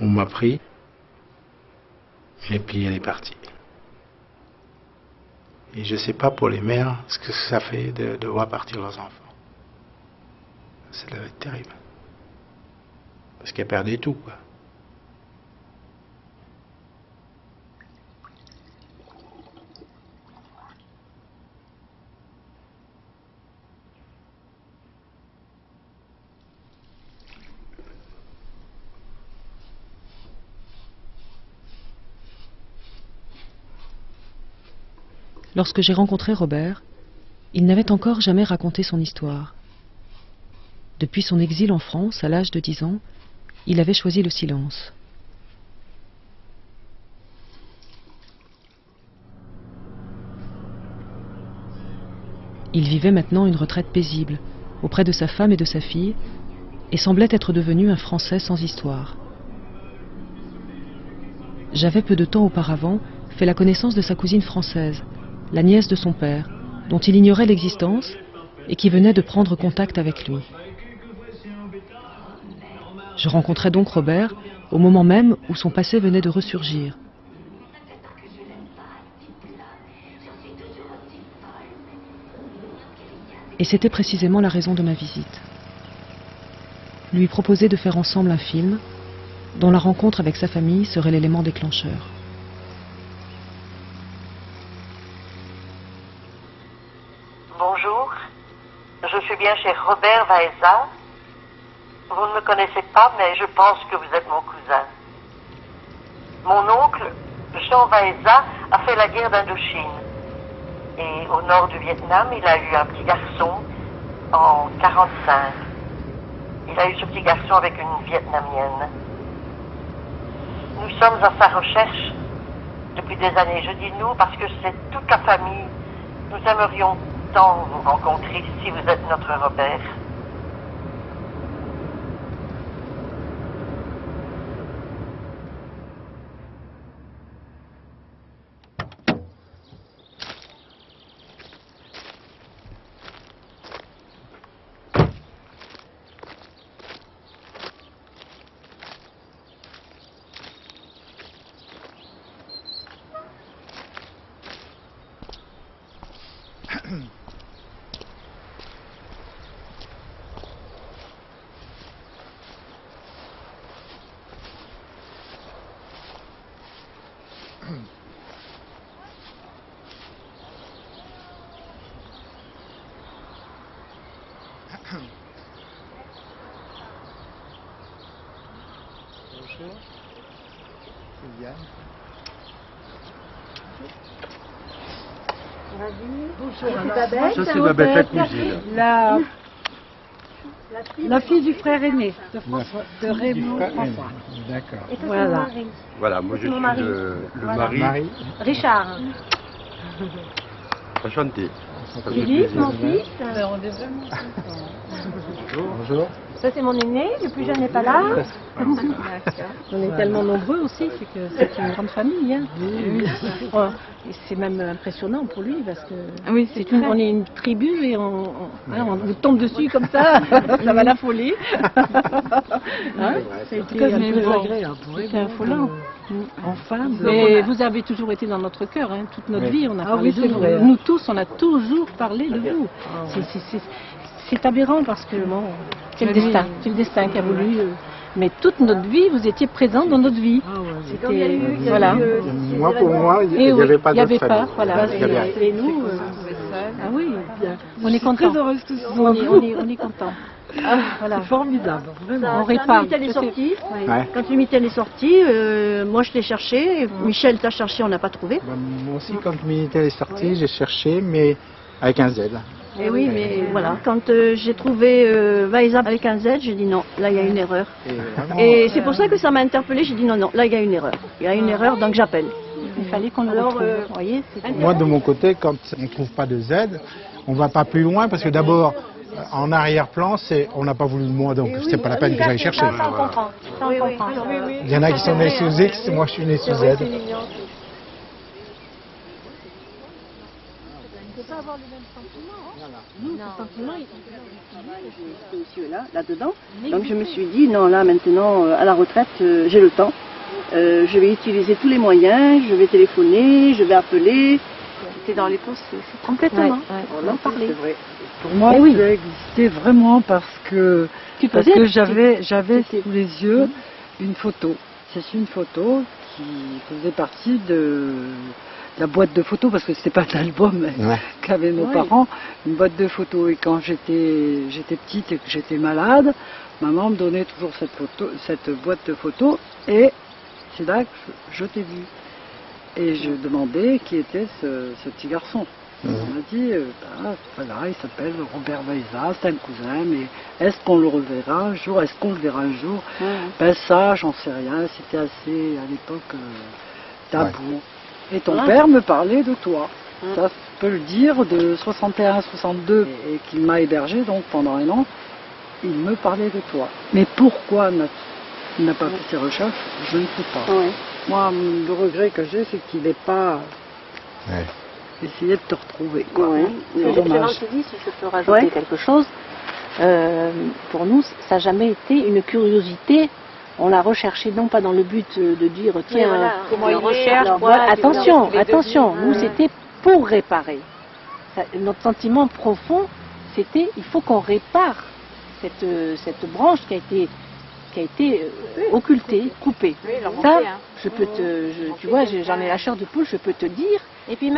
On m'a pris et puis elle est partie. Et je ne sais pas pour les mères ce que ça fait de voir partir leurs enfants. Ça doit être terrible. Parce qu'elles perdaient tout, quoi. Lorsque j'ai rencontré Robert, il n'avait encore jamais raconté son histoire. Depuis son exil en France, à l'âge de 10 ans, il avait choisi le silence. Il vivait maintenant une retraite paisible, auprès de sa femme et de sa fille, et semblait être devenu un Français sans histoire. J'avais peu de temps auparavant fait la connaissance de sa cousine française, la nièce de son père, dont il ignorait l'existence et qui venait de prendre contact avec lui. Je rencontrais donc Robert au moment même où son passé venait de ressurgir. Et c'était précisément la raison de ma visite. Lui proposer de faire ensemble un film dont la rencontre avec sa famille serait l'élément déclencheur. Bonjour, je suis bien chez Robert Waeza. Vous ne me connaissez pas, mais je pense que vous êtes mon cousin. Mon oncle, Jean Waeza, a fait la guerre d'Indochine. Et au nord du Vietnam, il a eu un petit garçon en 1945. Il a eu ce petit garçon avec une Vietnamienne. Nous sommes à sa recherche depuis des années. Je dis nous parce que c'est toute la famille. Nous aimerions tant vous rencontrer si vous êtes notre Robert. Bonjour. Sylviane. Bonjour. Babette, Ça c'est Babette la cousine. La fille du frère aîné de Raymond François. D'accord. Et ça, voilà. Voilà, moi je suis le mari. Marie. Richard. Enchanté. Philippe, mon fils. Bonjour. Ça, c'est mon aîné, le plus jeune n'est pas là. On est tellement nombreux aussi, c'est que c'est une grande famille. Hein. Ouais. Et c'est même impressionnant pour lui parce que Oui, on est une tribu et on vous tombe dessus comme ça, ça va l'affoler. Hein, c'était un peu agréable. C'était affolant. Enfin, Mais vous avez toujours été dans notre cœur, hein. Toute notre vie, on a parlé de vous. vrai. Nous tous, on a toujours parlé de vous. C'est aberrant parce que bon, c'est le destin qui a voulu. Mais toute notre vie, vous étiez présent dans notre vie. C'était voilà. Moi, pour moi, il n'y avait pas d'autre famille. Voilà. Et nous, ah oui, on est contents. très heureuse tous. On est contents. Voilà. C'est formidable, vraiment. On répare. Quand Minitel est sorti, Ouais. quand Minitel est sorti, moi je l'ai cherché, Michel t'a cherché, on n'a pas trouvé. Moi aussi, quand le Minitel est sorti, j'ai cherché, mais avec un Z. Et oui, mais voilà, quand j'ai trouvé Waeza avec un Z, j'ai dit non, là il y a une erreur. Et c'est pour ça que ça m'a interpellée, j'ai dit non, là il y a une erreur. Il y a une erreur, donc j'appelle. Il fallait qu'on le Alors, retrouve. Vous voyez, Moi, de mon côté, quand on ne trouve pas de Z, on ne va pas plus loin parce que d'abord, en arrière-plan, on n'a pas voulu de moi, donc c'est pas la peine que j'aille chercher. Ça, on comprend. Ça, on comprend. Il y en a qui sont nés sous X, moi je suis né sous Z. pas avoir les mêmes sentiments. Non, ce sentiment, il monsieur là-dedans. Donc je me suis dit, non, là maintenant, à la retraite, j'ai le temps. Je vais utiliser tous les moyens, je vais téléphoner, je vais appeler. C'était dans les pensées. Complètement. On en parlait. C'est vrai. Pour moi, Eh oui. ça existait vraiment parce que j'avais sous les yeux une photo. C'est une photo qui faisait partie de la boîte de photos, parce que c'était pas d'album qu'avaient nos parents, une boîte de photos. Et quand j'étais petite et que j'étais malade, maman me donnait toujours cette boîte de photos, et c'est là que je t'ai vu. Et je demandais qui était ce petit garçon. On m'a dit, voilà, il s'appelle Robert Vaïza, c'est un cousin, mais est-ce qu'on le reverra un jour? Est-ce qu'on le verra un jour? Ben ça, j'en sais rien, c'était assez, à l'époque, tabou. Et ton père me parlait de toi. Ça, je peux le dire, de 61 à 62, et qu'il m'a hébergé donc pendant un an, il me parlait de toi. Mais pourquoi il n'a pas fait ses recherches, je ne sais pas. Moi, le regret que j'ai, c'est qu'il n'ait pas essayé de te retrouver. C'est dommage. Si je peux rajouter quelque chose, pour nous, ça n'a jamais été une curiosité. On l'a recherché non pas dans le but de dire tiens, comment il recherche. Attention, nous c'était pour réparer. Notre sentiment profond, c'était il faut qu'on répare cette branche qui a été occultée, coupée. Ça, tu vois, j'en ai la chair de poule, je peux te dire. Et puis